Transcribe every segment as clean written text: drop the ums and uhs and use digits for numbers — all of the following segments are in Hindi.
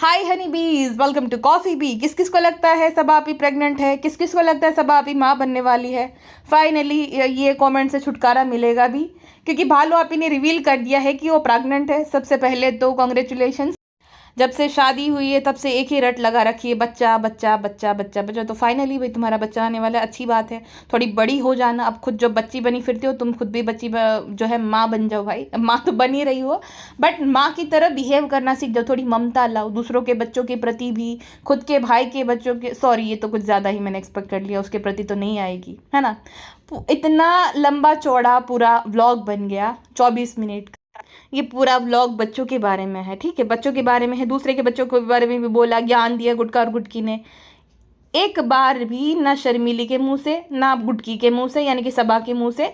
हाय हनी बीज, वेलकम टू कॉफ़ी बी। किस किस को लगता है सब आप ही प्रेग्नेंट है? किस किस को लगता है सब आप ही माँ बनने वाली है? फाइनली ये कमेंट से छुटकारा मिलेगा भी, क्योंकि भालू आप ही ने रिवील कर दिया है कि वो प्रेग्नेंट है। सबसे पहले तो कॉन्ग्रेचुलेशन। जब से शादी हुई है तब से एक ही रट लगा रखी है, बच्चा बच्चा बच्चा बच्चा बच्चा। तो फाइनली भाई तुम्हारा बच्चा आने वाला है, अच्छी बात है। थोड़ी बड़ी हो जाना, अब खुद जो बच्ची बनी फिरते हो तुम, खुद भी बच्ची जो है माँ बन जाओ भाई। माँ तो बन ही रही हो, बट माँ की तरह बिहेव करना सीख जाओ। थोड़ी ममता लाओ दूसरों के बच्चों के प्रति भी, खुद के भाई के बच्चों के, सॉरी ये तो कुछ ज़्यादा ही मैंने एक्सपेक्ट कर लिया, उसके प्रति तो नहीं आएगी, है ना। इतना लंबा चौड़ा पूरा व्लॉग बन गया 24 मिनट। ये पूरा व्लॉग बच्चों के बारे में है, ठीक है, बच्चों के बारे में है। दूसरे के बच्चों के बारे में भी बोला, ज्ञान दिया गुटका और गुटकी ने। एक बार भी ना शर्मीली के मुंह से, ना गुटकी के मुंह से, यानी कि सबा के मुंह से,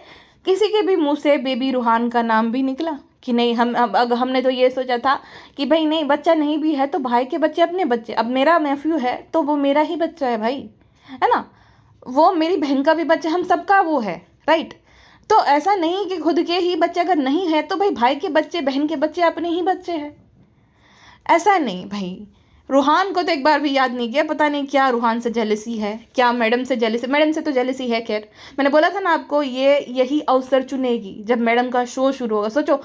किसी के भी मुंह से बेबी रूहान का नाम भी निकला कि नहीं। अब हमने तो ये सोचा था कि भाई नहीं, बच्चा नहीं भी है तो भाई के बच्चे अपने बच्चे। अब मेरा नेफ्यू है तो वो मेरा ही बच्चा है भाई, है ना। वो मेरी बहन का भी बच्चा, हम सबका वो है, राइट। तो ऐसा नहीं कि खुद के ही बच्चे अगर नहीं है तो भाई भाई के बच्चे, बहन के बच्चे अपने ही बच्चे हैं, ऐसा नहीं भाई। रूहान को तो एक बार भी याद नहीं किया, पता नहीं क्या रूहान से जेलसी है, क्या मैडम से जेलसी। मैडम से तो जेलसी है, खैर मैंने बोला था ना आपको, ये यही अवसर चुनेगी जब मैडम का शो शुरू होगा। सोचो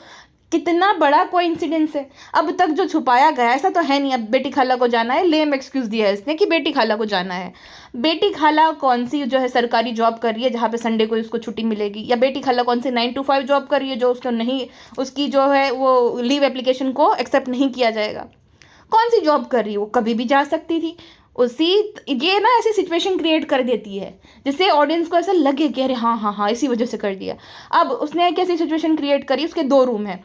कितना बड़ा कोइंसिडेंस है। अब तक जो छुपाया गया, ऐसा तो है नहीं अब बेटी खाला को जाना है, लेम एक्सक्यूज दिया है इसने कि बेटी खाला को जाना है। बेटी खाला कौन सी जो है सरकारी जॉब कर रही है जहाँ पे संडे को उसको छुट्टी मिलेगी? या बेटी खाला कौन सी 9 to 5 जॉब कर रही है जो उसको नहीं, उसकी जो है वो लीव एप्लीकेशन को एक्सेप्ट नहीं किया जाएगा? कौन सी जॉब कर रही है? वो कभी भी जा सकती थी। उसी ये ना ऐसी सिचुएशन क्रिएट कर देती है जिससे ऑडियंस को ऐसा लगे कि अरे हाँ हाँ हाँ इसी वजह से कर दिया। अब उसने एक ऐसी सिचुएशन क्रिएट करी, उसके 2 रूम है,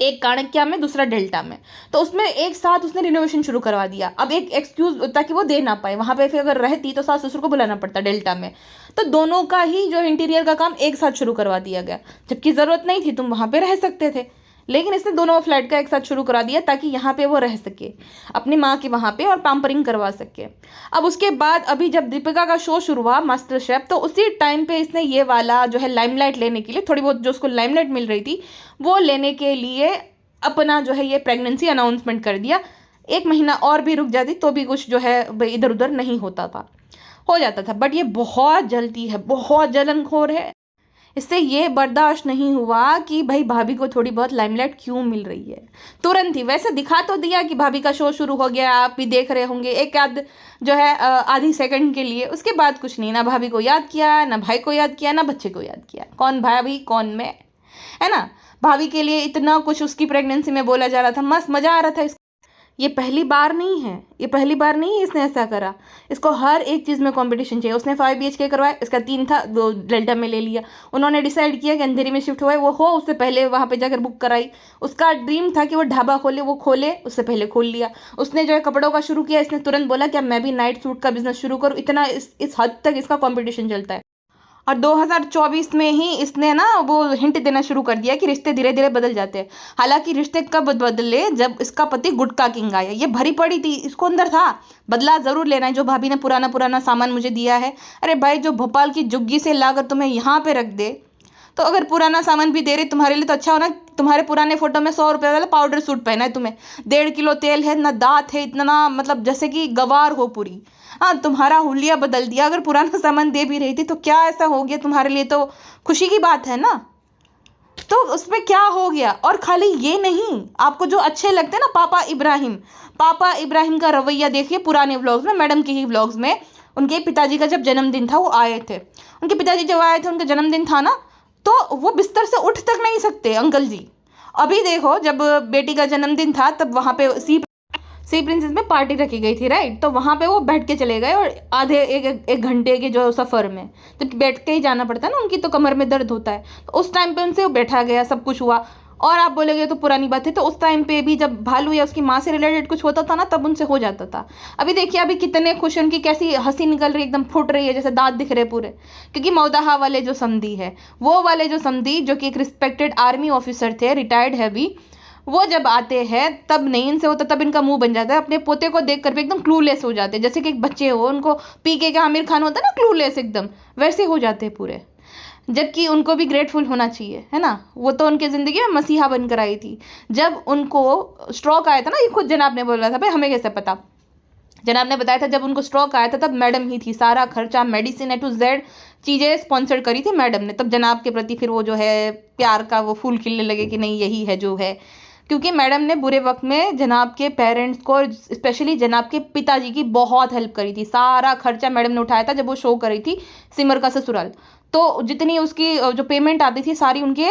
एक काणक्या में दूसरा डेल्टा में, तो उसमें एक साथ उसने रिनोवेशन शुरू करवा दिया। अब एक एक्सक्यूज ताकि वो दे ना पाए वहाँ पे, फिर अगर रहती तो सास ससुर को बुलाना पड़ता डेल्टा में, तो दोनों का ही जो इंटीरियर का काम एक साथ शुरू करवा दिया गया, जबकि ज़रूरत नहीं थी, तुम वहाँ पे रह सकते थे। लेकिन इसने दोनों फ्लैट का एक साथ शुरू करा दिया ताकि यहाँ पे वो रह सके अपनी माँ के वहाँ पे और पैम्परिंग करवा सके। अब उसके बाद अभी जब दीपिका का शो शुरू हुआ मास्टर शेफ, तो उसी टाइम पे इसने ये वाला जो है लाइमलाइट लेने के लिए, थोड़ी बहुत जो उसको लाइमलाइट मिल रही थी वो लेने के लिए अपना जो है ये प्रेगनेंसी अनाउंसमेंट कर दिया। 1 महीना और भी रुक जाती तो भी कुछ जो है इधर उधर नहीं होता था, हो जाता था। बट ये बहुत जलती है, बहुत जलनखोर है। इससे ये बर्दाश्त नहीं हुआ कि भाई भाभी को थोड़ी बहुत लाइमलाइट क्यों मिल रही है। तुरंत ही वैसे दिखा तो दिया कि भाभी का शो शुरू हो गया, आप भी देख रहे होंगे, एक आध जो है आधी सेकंड के लिए। उसके बाद कुछ नहीं, ना भाभी को याद किया, ना भाई को याद किया, ना बच्चे को याद किया। कौन भाभी कौन मैं, है ना। भाभी के लिए इतना कुछ उसकी प्रेगनेंसी में बोला जा रहा था, मस्त मज़ा आ रहा था। ये पहली बार नहीं है, ये पहली बार नहीं है इसने ऐसा करा। इसको हर एक चीज़ में कंपटीशन चाहिए। उसने 5 BHK करवाया, इसका 3 था, 2 डेल्टा में ले लिया। उन्होंने डिसाइड किया कि अंधेरी में शिफ्ट हुआ है, वो हो उससे पहले वहाँ पे जाकर बुक कराई। उसका ड्रीम था कि वो ढाबा खोले, वो खोले, उससे पहले खोल लिया। उसने जो है कपड़ों का शुरू किया, इसने तुरंत बोला कि अब मैं भी नाइट सूट का बिजनेस शुरू करूँ। इतना इस हद तक इसका कॉम्पिटिशन चलता है। और 2024 में ही इसने ना वो हिंट देना शुरू कर दिया कि रिश्ते धीरे धीरे बदल जाते हैं। हालांकि रिश्ते कब बदले? जब इसका पति गुटखा किंग आया। ये भरी पड़ी थी, इसको अंदर था बदला ज़रूर लेना है। जो भाभी ने पुराना पुराना सामान मुझे दिया है, अरे भाई जो भोपाल की जुग्गी से लाकर तुम्हें यहाँ पे रख दे, तो अगर पुराना सामान भी दे रहे तुम्हारे लिए तो अच्छा होना। तुम्हारे पुराने फोटो में 100 रुपये वाला पाउडर सूट पहना है तुम्हें, 1.5 किलो तेल है, ना दांत है, इतना मतलब जैसे कि गवार हो पूरी। हाँ, तुम्हारा हुलिया बदल दिया। अगर पुराना सामान दे भी रही थी तो क्या ऐसा हो गया? तुम्हारे लिए तो खुशी की बात है ना, तो उसमें क्या हो गया? और खाली ये नहीं, आपको जो अच्छे लगते हैं ना, पापा इब्राहिम का रवैया देखिए पुराने व्लॉग्स में, मैडम के ही व्लॉग्स में। उनके पिताजी का जब जन्मदिन था वो आए थे, उनके पिताजी जब आए थे, उनका जन्मदिन था ना, तो वो बिस्तर से उठ तक नहीं सकते अंकल जी। अभी देखो जब बेटी का जन्मदिन था तब वहाँ पे सी प्रिंसेस में पार्टी रखी गई थी, राइट। तो वहाँ पे वो बैठ के चले गए, और आधे एक घंटे के जो सफ़र में जब बैठ के ही जाना पड़ता है ना, उनकी तो कमर में दर्द होता है, तो उस टाइम पे उनसे वो बैठा गया, सब कुछ हुआ। और आप बोलेंगे तो पुरानी बात है, तो उस टाइम पे भी जब भालू या उसकी माँ से रिलेटेड कुछ होता था ना, तब उनसे हो जाता था। अभी देखिए अभी कितने खुश, उनकी कैसी हंसी निकल रही, एकदम फुट रही है, जैसे दांत दिख रहे पूरे। क्योंकि मौदाहा वाले जो समधी है, वो वाले जो समधी जो कि एक रिस्पेक्टेड आर्मी ऑफिसर थे, रिटायर्ड है अभी, वो जब आते हैं तब नहीं इनसे होता, तब इनका मुंह बन जाता है। अपने पोते को देख कर भी एकदम क्लूलेस हो जाते हैं, जैसे कि एक बच्चे हो, उनको पीके का आमिर खान होता है ना क्लूलेस, एकदम वैसे हो जाते हैं पूरे। जबकि उनको भी ग्रेटफुल होना चाहिए, है ना। वो तो उनकी ज़िंदगी में मसीहा बनकर आई थी। जब उनको स्ट्रोक आया था ना, ये खुद जनाब ने बोला था, भाई हमें कैसे पता, जनाब ने बताया था जब उनको स्ट्रोक आया था तब मैडम ही थी, सारा खर्चा मेडिसिन A to Z चीज़ें स्पॉन्सर करी थी मैडम ने। तब जनाब के प्रति फिर वो जो है प्यार का वो फूल खिलने लगे कि नहीं यही है जो है, क्योंकि मैडम ने बुरे वक्त में जनाब के पेरेंट्स को, स्पेशली जनाब के पिताजी की बहुत हेल्प करी थी। सारा खर्चा मैडम ने उठाया था जब वो शो करी थी सिमर का ससुराल। तो जितनी उसकी जो पेमेंट आती थी सारी उनके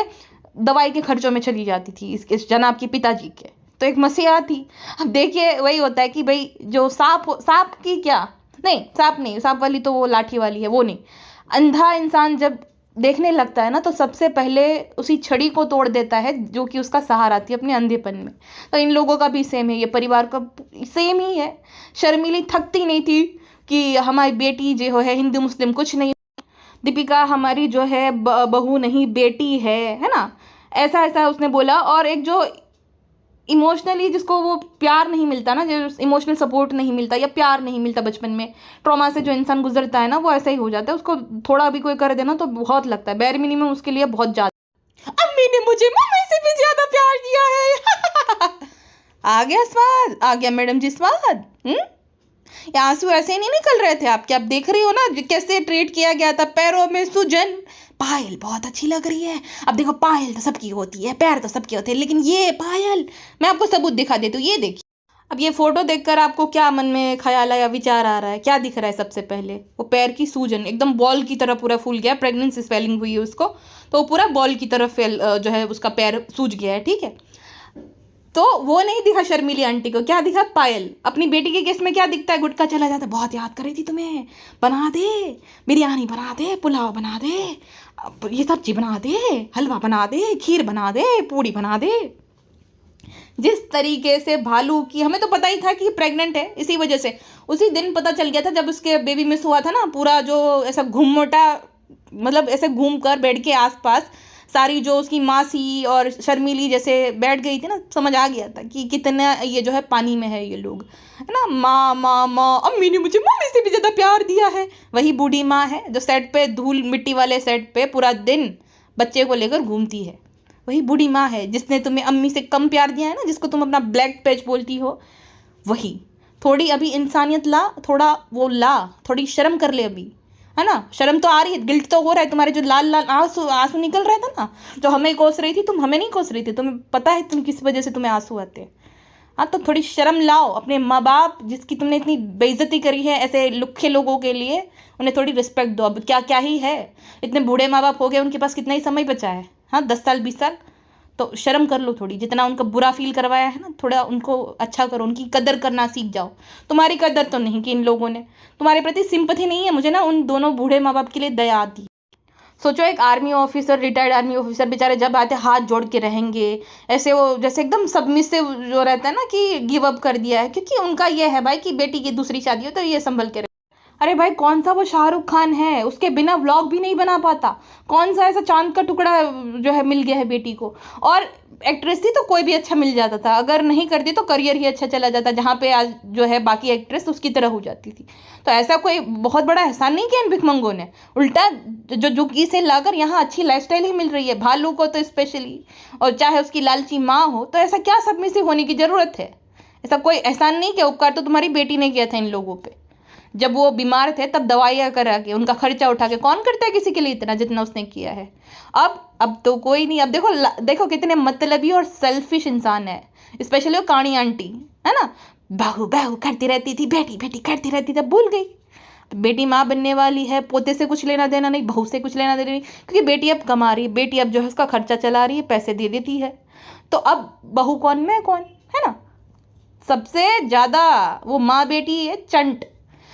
दवाई के खर्चों में चली जाती थी, इस जनाब की पिताजी के। तो एक मसीहा थी। अब देखिए वही होता है कि भाई जो सांप की क्या, नहीं सांप नहीं, सांप वाली तो वो लाठी वाली है, वो नहीं। अंधा इंसान जब देखने लगता है ना तो सबसे पहले उसी छड़ी को तोड़ देता है जो कि उसका सहारा थी अपने अंधेपन में। तो इन लोगों का भी सेम है, ये परिवार का सेम ही है। शर्मिली थकती नहीं थी कि हमारी बेटी जो है हिंदू मुस्लिम कुछ नहीं, दीपिका हमारी जो है बहू नहीं बेटी है ना, ऐसा ऐसा उसने बोला। और एक जो इमोशनली जिसको वो प्यार नहीं मिलता ना, जो इमोशनल सपोर्ट नहीं मिलता या प्यार नहीं मिलता बचपन में, ट्रॉमा से जो इंसान गुजरता है ना, वो ऐसा ही हो जाता है। उसको थोड़ा भी कोई कर देना तो बहुत लगता है, बैर मिनिमम उसके लिए बहुत ज़्यादा। अम्मी ने मुझे मम्मी से भी ज़्यादा प्यार दिया है। आ गया स्वाद, आ गया मैडम जी स्वाद। ये आंसू ऐसे ही नहीं निकल रहे थे आपके, आप देख रही हो ना कैसे ट्रीट किया गया था। पैरों में सूजन, पायल बहुत अच्छी लग रही है। अब देखो पायल तो सबकी होती है, पैर तो सबके होते हैं, लेकिन ये पायल, मैं आपको सबूत दिखा देती हूँ, ये देखिए। अब ये फोटो देखकर आपको क्या मन में ख्याल आया, विचार आ रहा है, क्या दिख रहा है? सबसे पहले वो पैर की सूजन, एकदम बॉल की तरह पूरा फूल गया, प्रेगनेंसी स्वेलिंग हुई है उसको, तो वो पूरा बॉल की तरह फैल जो है उसका पैर सूज गया है, ठीक है। तो वो नहीं दिखा शर्मिली आंटी को, क्या दिखा? पायल। अपनी बेटी के केस में क्या दिखता है? गुटका चला जाता है, बहुत याद कर रही थी तुम्हें, बना दे बिरयानी, बना दे पुलाव, बना दे ये सब्जी, बना दे हलवा, बना दे खीर, बना दे पूड़ी, बना दे। जिस तरीके से भालू की, हमें तो पता ही था कि प्रेग्नेंट है, इसी वजह से उसी दिन पता चल गया था जब उसके बेबी मिस हुआ था ना, पूरा जो ऐसा घूमटा, मतलब ऐसे घूम कर बेड के आसपास सारी जो उसकी मासी और शर्मिली जैसे बैठ गई थी ना, समझ आ गया था कि कितना ये जो है पानी में है ये लोग, है ना। माँ माँ माँ, अम्मी ने मुझे मम्मी से भी ज़्यादा प्यार दिया है। वही बूढ़ी माँ है जो सेट पे, धूल मिट्टी वाले सेट पे पूरा दिन बच्चे को लेकर घूमती है। वही बूढ़ी माँ है जिसने तुम्हें अम्मी से कम प्यार दिया है ना, जिसको तुम अपना ब्लैक पेज बोलती हो। वही थोड़ी अभी इंसानियत ला, थोड़ा वो ला, थोड़ी शर्म कर ले अभी, है ना। शर्म तो आ रही है, गिल्ट तो हो रहा है। तुम्हारे जो लाल लाल आंसू आंसू निकल रहा था ना, जो हमें कोस रही थी, तुम हमें नहीं कोस रही थी, तुम्हें पता है तुम किस वजह से तुम्हें आंसू आते हैं। हाँ, तो थोड़ी शर्म लाओ। अपने माँ बाप जिसकी तुमने इतनी बेइज्जती करी है ऐसे लुखे लोगों के लिए, उन्हें थोड़ी रिस्पेक्ट दो। अब क्या क्या ही है, इतने बूढ़े माँ बाप हो गए, उनके पास कितना ही समय बचा है, हाँ 10 साल 20 साल। तो शर्म कर लो थोड़ी, जितना उनका बुरा फील करवाया है ना, थोड़ा उनको अच्छा करो, उनकी कदर करना सीख जाओ। तुम्हारी कदर तो नहीं की इन लोगों ने, तुम्हारे प्रति सिंपैथी नहीं है। मुझे ना उन दोनों बूढ़े माँ बाप के लिए दया आती। सोचो एक army officer, retired army officer बेचारे जब आते हाथ जोड़ के रहेंगे ऐसे, वो जैसे एकदम सबमिसिव जो रहता है ना कि गिव अप कर दिया है, क्योंकि उनका ये है भाई कि बेटी की दूसरी शादी हो तो ये संभल के। अरे भाई कौन सा वो शाहरुख खान है, उसके बिना व्लॉग भी नहीं बना पाता। कौन सा ऐसा चांद का टुकड़ा जो है मिल गया है बेटी को। और एक्ट्रेस थी तो कोई भी अच्छा मिल जाता था, अगर नहीं करती तो करियर ही अच्छा चला जाता, जहाँ पे आज जो है बाकी एक्ट्रेस उसकी तरह हो जाती थी। तो ऐसा कोई बहुत बड़ा एहसान नहीं किया इन भिखमंगों ने, उल्टा जो झुग्गी से लाकर यहाँ अच्छी लाइफस्टाइल ही मिल रही है भालू को तो स्पेशली, और चाहे उसकी लालची माँ हो। तो ऐसा क्या सबमिसिव होने की ज़रूरत है? ऐसा कोई एहसान नहीं किया, उपकार तो तुम्हारी बेटी ने किया था इन लोगों पर। जब वो बीमार थे तब दवाइयाँ करा के, उनका खर्चा उठा के, कौन करता है किसी के लिए इतना जितना उसने किया है। अब तो कोई नहीं। अब देखो देखो कितने मतलबी और सेल्फिश इंसान है, स्पेशली वो काणी आंटी, है ना। बहू बहू करती रहती थी, बेटी बेटी करती रहती थी, भूल गई। बेटी माँ बनने वाली है, पोते से कुछ लेना देना नहीं, बहू से कुछ लेना देना नहीं, क्योंकि बेटी अब कमा रही है, बेटी अब जो है उसका खर्चा चला रही है, पैसे दे देती है। तो अब बहू कौन, मैं कौन, है ना। सबसे ज़्यादा वो माँ बेटी है चंट।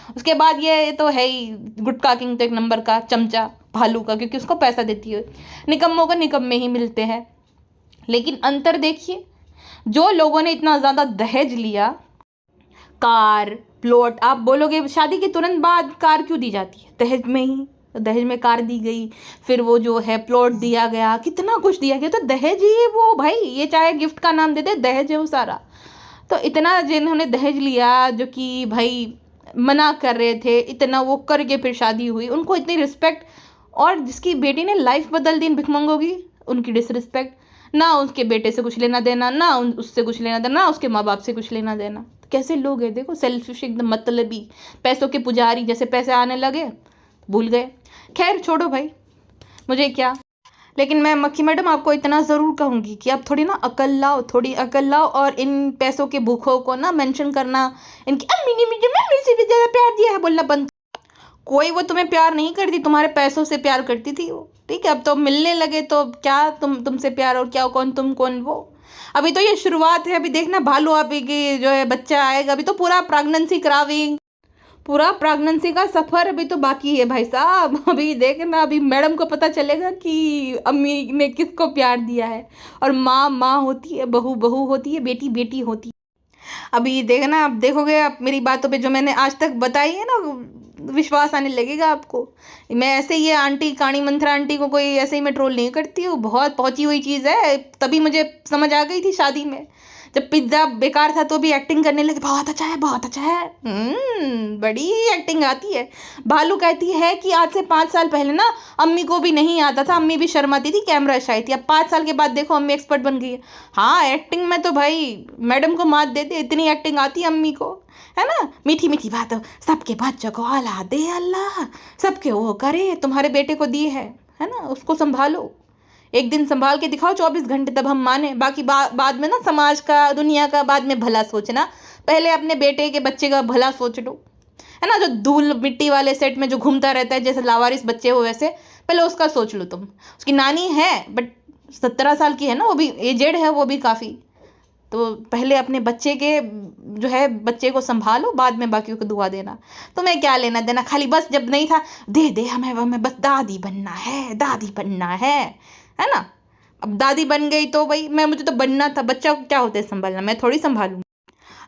उसके बाद ये तो है ही गुटखा किंग, तो एक नंबर का चमचा भालू का, क्योंकि उसको पैसा देती है। निकम्मों को निकम्मे ही मिलते हैं। लेकिन अंतर देखिए, जो लोगों ने इतना ज़्यादा दहेज लिया, कार प्लॉट, आप बोलोगे शादी के तुरंत बाद कार क्यों दी जाती है? दहेज में ही, दहेज में कार दी गई, फिर वो जो है प्लॉट दिया गया, कितना कुछ दिया गया। तो दहेज ही वो भाई, ये चाहे गिफ्ट का नाम दे दे, दहेज है वो सारा। तो इतना जिन्होंने दहेज लिया, जो कि भाई मना कर रहे थे, इतना वो करके फिर शादी हुई, उनको इतनी रिस्पेक्ट और जिसकी बेटी ने लाइफ बदल दी भिखमंगों की, उनकी डिसरिस्पेक्ट, ना उसके बेटे से कुछ लेना देना, ना उससे कुछ लेना देना, ना उसके माँ बाप से कुछ लेना देना। तो कैसे लोग हैं देखो, सेल्फिश एकदम, मतलबी, पैसों के पुजारी, जैसे पैसे आने लगे भूल गए। खैर छोड़ो भाई, मुझे क्या। लेकिन मैं मक्खी मैडम आपको इतना ज़रूर कहूँगी कि आप थोड़ी ना अकल लाओ, थोड़ी अकल लाओ, और इन पैसों के भूखों को ना मेंशन करना, इनकी अम्मी ने मुझे भी ज़्यादा प्यार दिया है बोलना बंद। कोई वो तुम्हें प्यार नहीं करती, तुम्हारे पैसों से प्यार करती थी वो, ठीक है। अब तो मिलने लगे तो क्या तुमसे प्यार, और क्या कौन तुम कौन वो। अभी तो ये शुरुआत है, अभी देखना भालू अभी की जो है बच्चा आएगा, अभी तो पूरा प्रेगनेंसी कराविंग, पूरा प्रेगनेंसी का सफ़र अभी तो बाकी है भाई साहब। अभी देखना, अभी मैडम को पता चलेगा कि अम्मी ने किसको प्यार दिया है। और माँ माँ होती है, बहू बहू होती है, बेटी बेटी होती है। अभी देखना, आप देखोगे, आप मेरी बातों पे जो मैंने आज तक बताई है ना, विश्वास आने लगेगा आपको। मैं ऐसे ही, ये आंटी काणी मंत्रा आंटी को कोई ऐसे ही मैं ट्रोल नहीं करती हूँ, बहुत पहुंची हुई चीज़ है। तभी मुझे समझ आ गई थी शादी में, जब पिज्ज़ा बेकार था तो भी एक्टिंग करने लगे, बहुत अच्छा है बहुत अच्छा है, बड़ी एक्टिंग आती है। भालू कहती है कि आज से 5 साल पहले ना अम्मी को भी नहीं आता था, अम्मी भी शर्माती थी, कैमरा शाई थी। अब 5 साल के बाद देखो अम्मी एक्सपर्ट बन गई है। हाँ, एक्टिंग में तो भाई मैडम को मात देते, इतनी एक्टिंग आती है अम्मी को, है ना। मीठी मीठी बात, सबके बच्चों को औलाद दे अल्लाह, सबके वो करे, तुम्हारे बेटे को दी है ना, उसको संभालो, एक दिन संभाल के दिखाओ 24 घंटे, तब हम माने। बाकी बाद में ना समाज का, दुनिया का बाद में भला सोचना, पहले अपने बेटे के बच्चे का भला सोच लो, है ना। जो धूल मिट्टी वाले सेट में जो घूमता रहता है, जैसे लावारिस बच्चे हो वैसे, पहले उसका सोच लो तुम। उसकी नानी है बट 17 साल की है ना, वो भी एजेड है, वो भी काफ़ी। तो पहले अपने बच्चे के जो है बच्चे को संभालो, बाद में बाकियों को दुआ देना। तुम्हें क्या लेना देना, खाली बस जब नहीं था दे दे हमें बस दादी बनना है, दादी बनना है ना। अब दादी बन गई तो भाई मुझे तो बनना था, बच्चा को क्या होता है संभालना, मैं थोड़ी संभालूंगी।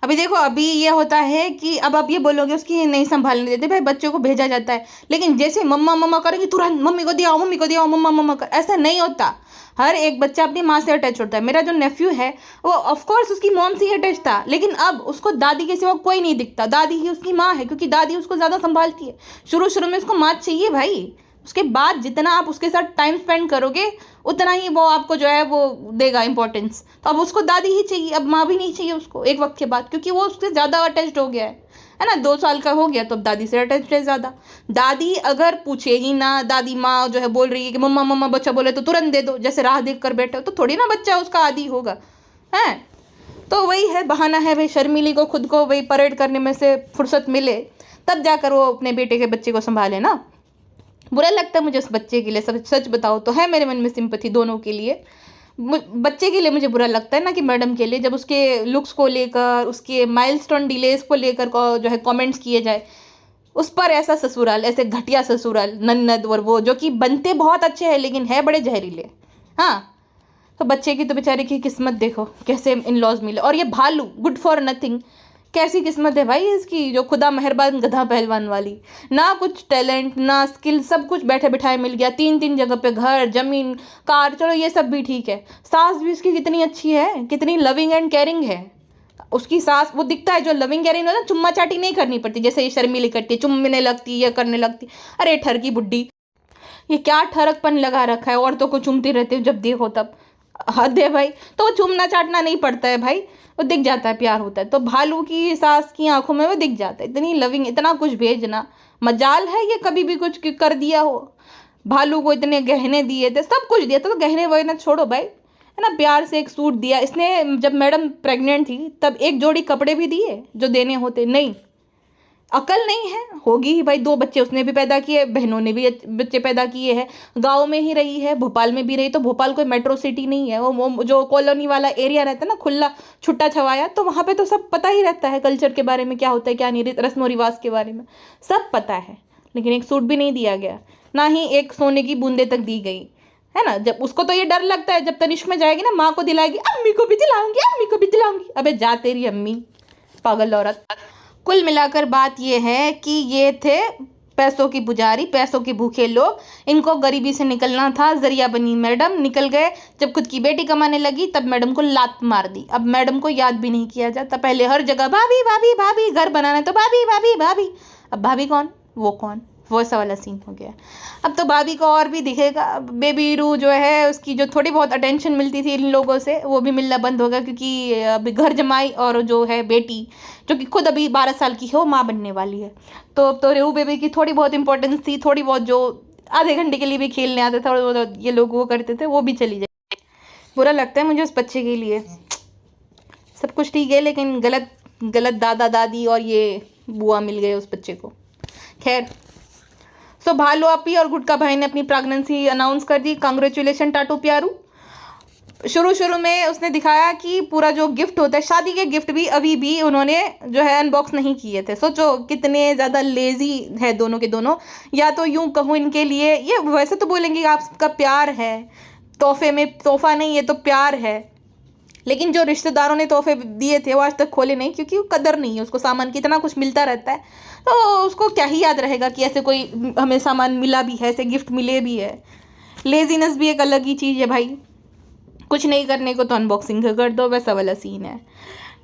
अभी देखो, अभी ये होता है कि अब आप ये बोलोगे उसकी नहीं संभालने देते, भाई बच्चों को भेजा जाता है, लेकिन जैसे मम्मा मम्मा करेंगे तुरंत मम्मी को दिया मम्मा मम्मा कर, ऐसा नहीं होता। हर एक बच्चा अपनी माँ से अटैच होता है। मेरा जो नेफ्यू है वो ऑफकोर्स उसकी मॉम से ही अटैच था, लेकिन अब उसको दादी के सिवा कोई नहीं दिखता, दादी ही उसकी माँ है, क्योंकि दादी उसको ज़्यादा संभालती है। शुरू में उसको माँ चाहिए भाई, उसके बाद जितना आप उसके साथ टाइम स्पेंड करोगे उतना ही वो आपको जो है वो देगा इंपॉर्टेंस। तो अब उसको दादी ही चाहिए, अब माँ भी नहीं चाहिए उसको एक वक्त के बाद, क्योंकि वो उससे ज़्यादा अटैच्ड हो गया है ना। 2 साल का हो गया तो अब दादी से अटैच्ड है ज़्यादा। दादी अगर पूछे ही ना, दादी माँ जो है बोल रही है कि मम्मा मम्मा, बच्चा बोले तो तुरंत दे दो, जैसे राह देख कर बैठे हो, तो थोड़ी ना बच्चा उसका आदी होगा, है। तो वही है, बहाना है भाई, शर्मीली को खुद को वही परेड करने में से फुर्सत मिले तब जाकर वो अपने बेटे के बच्चे को संभाले ना। बुरा लगता है मुझे उस बच्चे के लिए, सब सच बताओ तो है मेरे मन में सिंपैथी दोनों के लिए। बच्चे के लिए मुझे बुरा लगता है ना कि मैडम के लिए, जब उसके लुक्स को लेकर, उसके माइलस्टोन डिलेस को लेकर जो है कमेंट्स किए जाए, उस पर ऐसा ससुराल, ऐसे घटिया ससुराल, नन्नद और वो जो कि बनते बहुत अच्छे हैं लेकिन है बड़े जहरीले। हाँ, तो बच्चे की तो बेचारे की किस्मत देखो कैसे इन लॉज मिले। और ये भालू गुड फॉर नथिंग, कैसी किस्मत है भाई इसकी, जो खुदा मेहरबान गधा पहलवान वाली, ना कुछ टैलेंट ना स्किल, सब कुछ बैठे बिठाए मिल गया, 3 जगह पे घर जमीन कार, चलो ये सब भी ठीक है। सास भी उसकी कितनी अच्छी है, कितनी लविंग एंड केयरिंग है उसकी सास। वो दिखता है जो लविंग केयरिंग है ना, चुम्मा चाटी नहीं करनी पड़ती जैसे ये शर्मीली करती है, चुम्बने लगती है, करने लगती। अरे ठर की बुड्ढी, ये क्या ठरकपन लगा रखा है, औरतों को चुमती रहती है जब देखो तब, हद है भाई। तो चूमना चाटना नहीं पड़ता है भाई, वो दिख जाता है, प्यार होता है। तो भालू की सास की आंखों में वो दिख जाता है, इतनी लविंग, इतना कुछ भेजना, मजाल है ये कभी भी कुछ कर दिया हो। भालू को इतने गहने दिए थे, सब कुछ दिया था, तो गहने वगैरह छोड़ो भाई, है ना। प्यार से एक सूट दिया इसने, जब मैडम प्रेग्नेंट थी तब एक जोड़ी कपड़े भी दिए जो देने होते, नहीं, अकल नहीं है, होगी ही भाई। 2 बच्चे उसने भी पैदा किए, बहनों ने भी बच्चे पैदा किए हैं, गांव में ही रही है, भोपाल में भी रही, तो भोपाल कोई मेट्रो सिटी नहीं है, वो जो कॉलोनी वाला एरिया रहता है ना, खुला छुट्टा छवाया, तो वहाँ पे तो सब पता ही रहता है कल्चर के बारे में, क्या होता है क्या नहीं, रस्म रिवाज के बारे में सब पता है। लेकिन एक सूट भी नहीं दिया गया, ना ही एक सोने की बूंदे तक दी गई, है ना। जब उसको तो ये डर लगता है, जब तनिष्क में जाएगी ना, माँ को दिलाएगी, अम्मी को भी दिलाऊंगी, अम्मी को भी दिलाऊंगी। अबे जा तेरी अम्मी, पागल औरत। कुल मिलाकर बात यह है कि ये थे पैसों की पुजारी, पैसों के भूखे लोग, इनको गरीबी से निकलना था, जरिया बनी मैडम, निकल गए। जब खुद की बेटी कमाने लगी तब मैडम को लात मार दी। अब मैडम को याद भी नहीं किया जाता, पहले हर जगह भाभी भाभी भाभी, घर बनाना तो भाभी भाभी भाभी, अब भाभी कौन वो कौन, वो सा वाला सीन हो गया। अब तो भाभी को और भी दिखेगा, बेबी रू जो है उसकी जो थोड़ी बहुत अटेंशन मिलती थी इन लोगों से वो भी मिलना बंद होगा, क्योंकि अभी घर जमाई और जो है बेटी जो कि खुद अभी 12 साल की है वो माँ बनने वाली है। तो अब तो रेहू बेबी की थोड़ी बहुत इंपॉर्टेंस थी, थोड़ी बहुत जो आधे घंटे के लिए भी खेलने आते थे और ये लोग वो करते थे वो भी चली जाए। बुरा लगता है मुझे उस बच्चे के लिए। सब कुछ ठीक है लेकिन गलत गलत दादा दादी और ये बुआ मिल गए उस बच्चे को। खैर, सो भालू आपी और गुटका भाई ने अपनी प्रेगनेंसी अनाउंस कर दी। कांग्रेचुलेशन टाटू प्यारू। शुरू में उसने दिखाया कि पूरा जो गिफ्ट होता है, शादी के गिफ्ट भी अभी भी उन्होंने जो है अनबॉक्स नहीं किए थे। सोचो कितने ज़्यादा लेजी है दोनों के दोनों। या तो यूं कहूँ इनके लिए, ये वैसे तो बोलेंगे आपका प्यार है, तोहफे में तोहफा नहीं ये तो प्यार है, लेकिन जो रिश्तेदारों ने तोहफे दिए थे वो आज तक खोले नहीं, क्योंकि वो कदर नहीं है उसको। सामान कितना कुछ मिलता रहता है तो उसको क्या ही याद रहेगा कि ऐसे कोई हमें सामान मिला भी है, ऐसे गिफ्ट मिले भी है। लेजीनेस भी एक अलग ही चीज़ है भाई, कुछ नहीं करने को तो अनबॉक्सिंग कर दो, वैसा वाला सीन है।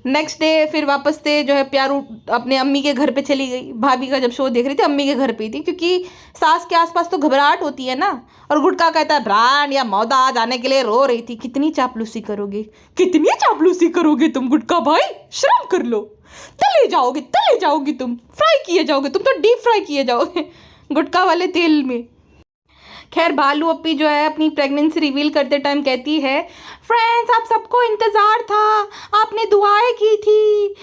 नेक्स्ट डे फिर वापस से जो है प्यारू अपने अम्मी के घर पे चली गई। भाभी का जब शो देख रही थी अम्मी के घर पे ही थी, क्योंकि सास के आसपास तो घबराहट होती है ना। और गुटका कहता है ब्रांड या मौदा जाने के लिए रो रही थी। कितनी चापलूसी करोगे, कितनी चापलूसी करोगे तुम गुटका भाई, शर्म कर लो। तले जाओगे तुम, फ्राई किए जाओगे तुम, तो डीप फ्राई किए जाओगे गुटका वाले तेल में। खैर, भालू अपी जो है अपनी प्रेगनेंसी रिवील करते टाइम कहती है, फ्रेंड्स आप सबको इंतज़ार था, आपने दुआएं की थी।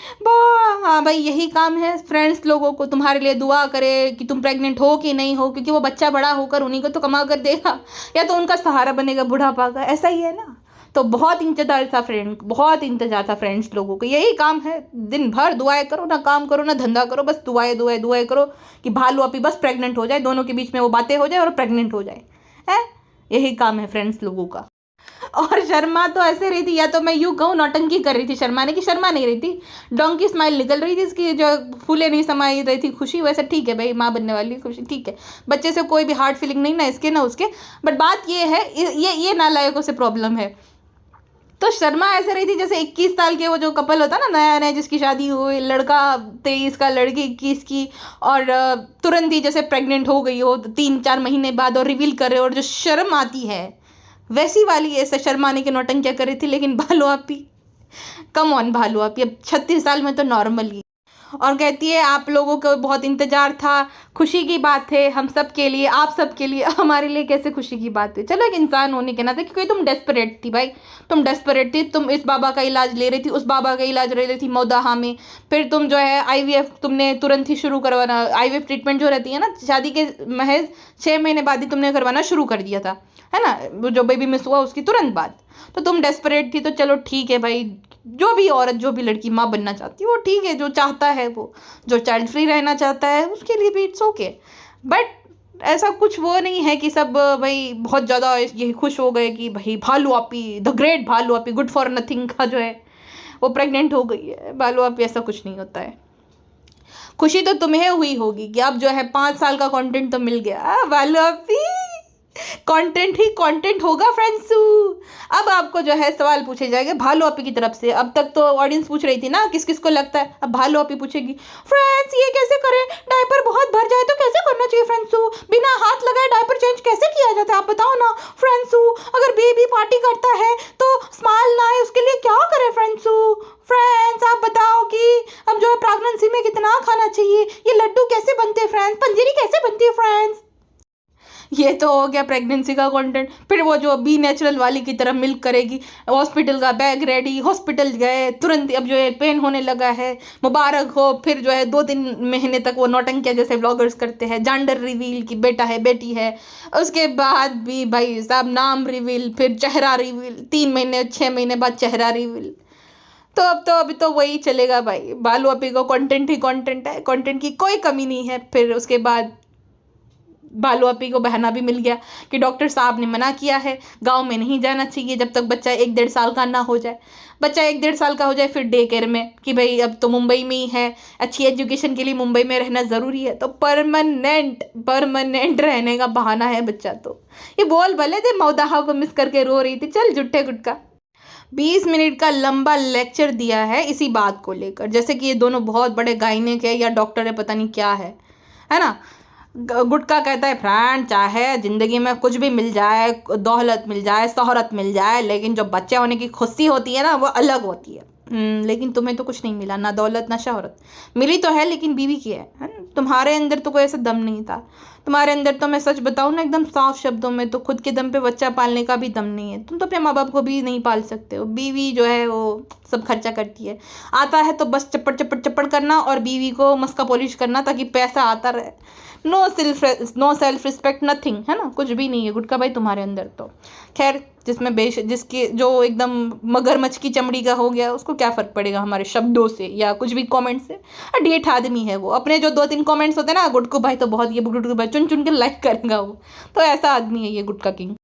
हाँ भाई, यही काम है फ्रेंड्स लोगों को, तुम्हारे लिए दुआ करे कि तुम प्रेग्नेंट हो कि नहीं हो, क्योंकि वो बच्चा बड़ा होकर उन्हीं को तो कमा कर देगा या तो उनका सहारा बनेगा बुढ़ापा का, ऐसा ही है ना। तो बहुत इंतज़ार था फ्रेंड्स लोगों को। यही काम है, दिन भर दुआएं करो, ना काम करो ना धंधा करो, बस दुआएं करो कि भालू अपी बस प्रेग्नेंट हो जाए, दोनों के बीच में वो बातें हो जाए और प्रेग्नेंट हो जाए। है, यही काम है फ्रेंड्स लोगों का। और शर्मा तो ऐसे रही थी, या तो मैं यूँ कहूँ नौटंकी कर रही थी शर्मा ने, कि शर्मा नहीं रही थी, डोंकी स्माइल निकल रही थी इसकी, जो फूले नहीं समाई रही थी खुशी। वैसे ठीक है भाई, माँ बनने वाली खुशी ठीक है, बच्चे से कोई भी हार्ड फीलिंग नहीं, ना इसके ना उसके। बट बात ये है, ये नालायकों से प्रॉब्लम है। तो शर्मा ऐसे रही थी जैसे 21 साल के वो जो कपल होता ना, नया नया जिसकी शादी हुई, लड़का 23 का लड़की 21 की, और तुरंत ही जैसे प्रेग्नेंट हो गई हो 3-4 महीने बाद और रिवील कर रहे हो, और जो शर्म आती है वैसी वाली ऐसे शर्माने के नौटंकियाँ कर रही थी। लेकिन भालू आपी, कम ऑन भालू आपी, अब 36 साल में तो नॉर्मल ही। और कहती है आप लोगों को बहुत इंतज़ार था, खुशी की बात है हम सब के लिए, आप सब के लिए, हमारे लिए कैसे खुशी की बात है। चलो एक इंसान होने के नाते, क्योंकि तुम डेस्परेट थी भाई, तुम डेस्परेट थी, तुम इस बाबा का इलाज ले रही थी, उस बाबा का इलाज ले रही थी मौदाहा में। फिर तुम जो है IVF तुमने तुरंत ही शुरू करवाना, IVF ट्रीटमेंट जो रहती है ना, शादी के महज 6 महीने बाद ही तुमने करवाना शुरू कर दिया था, है ना, जो बेबी मिस हुआ उसकी तुरंत बाद। तो तुम डेस्परेट थी, तो चलो ठीक है भाई, जो भी औरत जो भी लड़की माँ बनना चाहती है वो ठीक है, जो चाहता है वो, जो चाइल्ड फ्री रहना चाहता है उसके लिए भी इट्स ओके। बट ऐसा कुछ वो नहीं है कि सब भाई बहुत ज़्यादा ये खुश हो गए कि भाई भालू आपी, द ग्रेट भालू आपी, गुड फॉर नथिंग का जो है वो प्रेग्नेंट हो गई है। भालू आपी, ऐसा कुछ नहीं होता है। खुशी तो तुम्हें हुई होगी कि अब जो है 5 साल का कंटेंट तो मिल गया। भालू आपी, कंटेंट ही कंटेंट होगा फ्रेंड्स। अब आपको जो है सवाल पूछे जाएंगे भालू आपी की तरफ से। अब तक तो ऑडियंस पूछ रही थी ना किस किस को लगता है, अब भालू आपी पूछेगी, फ्रेंड्स ये कैसे करें, डायपर बहुत भर जाए तो कैसे करना चाहिए फ्रेंड्स, बिना हाथ लगाए डायपर चेंज कैसे किया जाता है आप बताओ ना फ्रेंड्स। अगर बेबी पार्टी करता है तो स्माइल ना आए उसके लिए क्या करें फ्रेंड्स। फ्रेंड्स आप बताओ कि अब जो है प्रेगनेंसी में कितना खाना चाहिए, ये लड्डू कैसे बनते हैं फ्रेंड्स, पंजीरी कैसे बनती है फ्रेंड्स। ये तो हो गया प्रेगनेंसी का कंटेंट। फिर वो जो बी नेचुरल वाली की तरह मिल्क करेगी, हॉस्पिटल का बैग रेडी, हॉस्पिटल गए तुरंत, अब जो है पेन होने लगा है, मुबारक हो। फिर जो है 2-3 महीने तक वो नौटंकियाँ जैसे व्लॉगर्स करते हैं, जेंडर रिवील कि बेटा है बेटी है, उसके बाद भी भाई साहब नाम रिवील, फिर चेहरा रिवील, 3 महीने 6 महीने बाद चेहरा रिवील। तो अब तो अभी तो वही चलेगा भाई, भालू अपी को कंटेंट ही कंटेंट है, कंटेंट की कोई कमी नहीं है। फिर उसके बाद भालू अपी को बहाना भी मिल गया कि डॉक्टर साहब ने मना किया है, गांव में नहीं जाना चाहिए जब तक बच्चा 1-1.5 साल का ना हो जाए। बच्चा 1-1.5 साल का हो जाए फिर डे केयर में, कि भाई अब तो मुंबई में ही है, अच्छी एजुकेशन के लिए मुंबई में रहना ज़रूरी है, तो परमानेंट रहने का बहाना है बच्चा। तो ये बोल भले थे मौदाहा को मिस करके रो रही थी, चल जुट्टे गुटका। 20 मिनट का लंबा लेक्चर दिया है इसी बात को लेकर, जैसे कि ये दोनों बहुत बड़े गायनिक है या डॉक्टर है, पता नहीं क्या है ना। गुटका कहता है फ्रेंड, चाहे ज़िंदगी में कुछ भी मिल जाए, दौलत मिल जाए, शोहरत मिल जाए, लेकिन जो बच्चे होने की खुशी होती है ना वो अलग होती है। लेकिन तुम्हें तो कुछ नहीं मिला, ना दौलत ना शोहरत। मिली तो है लेकिन बीवी की है ना? तुम्हारे अंदर तो कोई ऐसा दम नहीं था। तुम्हारे अंदर तो मैं सच बताऊँ ना एकदम साफ शब्दों में, तो खुद के दम पे बच्चा पालने का भी दम नहीं है। तुम तो अपने माँ बाप को भी नहीं पाल सकते हो। बीवी जो है वो सब खर्चा करती है। आता है तो बस चप्पड़ चप्पड़ चप्पड़ करना और बीवी को मस्का पॉलिश करना ताकि पैसा आता रहे। नो सेल्फ रिस्पेक्ट, नथिंग, है ना, कुछ भी नहीं है गुटका भाई तुम्हारे अंदर तो। खैर, जिसके जो एकदम मगरमच्छ की चमड़ी का हो गया उसको क्या फ़र्क पड़ेगा हमारे शब्दों से या कुछ भी कमेंट से। ढेठ आदमी है वो। अपने जो 2-3 कमेंट्स होते हैं ना, गुटकू भाई तो बहुत, ये गुटकू भाई चुन चुन के लाइक करेगा वो। तो ऐसा आदमी है ये गुटका किंग।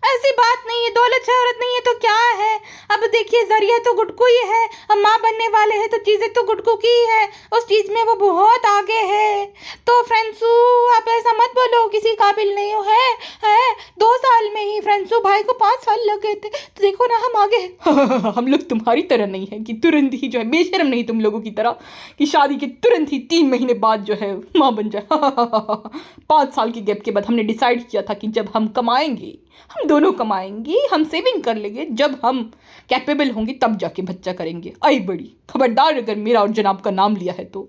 ऐसी बात नहीं है, दौलत शोहरत नहीं है तो क्या है। अब देखिए, जरिया तो गुटकू ही है। अब माँ बनने वाले हैं तो चीज़ें तो गुटकू की ही है। उस चीज़ में वो बहुत आगे है। तो फ्रेंड्सू, आप ऐसा मत बोलो किसी काबिल नहीं हो। है 2 साल में ही फ्रेंड्सू भाई को 5 साल लग गए थे, तो देखो ना हम आगे हैं। हम लोग तुम्हारी तरह नहीं है कि तुरंत ही जो है, बेशर्म नहीं तुम लोगों की तरह कि शादी के तुरंत ही 3 महीने बाद जो है माँ बन जाए। 5 साल की गैप के बाद हमने डिसाइड किया था कि जब हम कमाएंगे, हम दोनों कमाएंगे, हम सेविंग कर लेंगे, जब हम कैपेबल होंगे तब जाके बच्चा करेंगे। आई बड़ी खबरदार अगर मेरा और जनाब का नाम लिया है तो।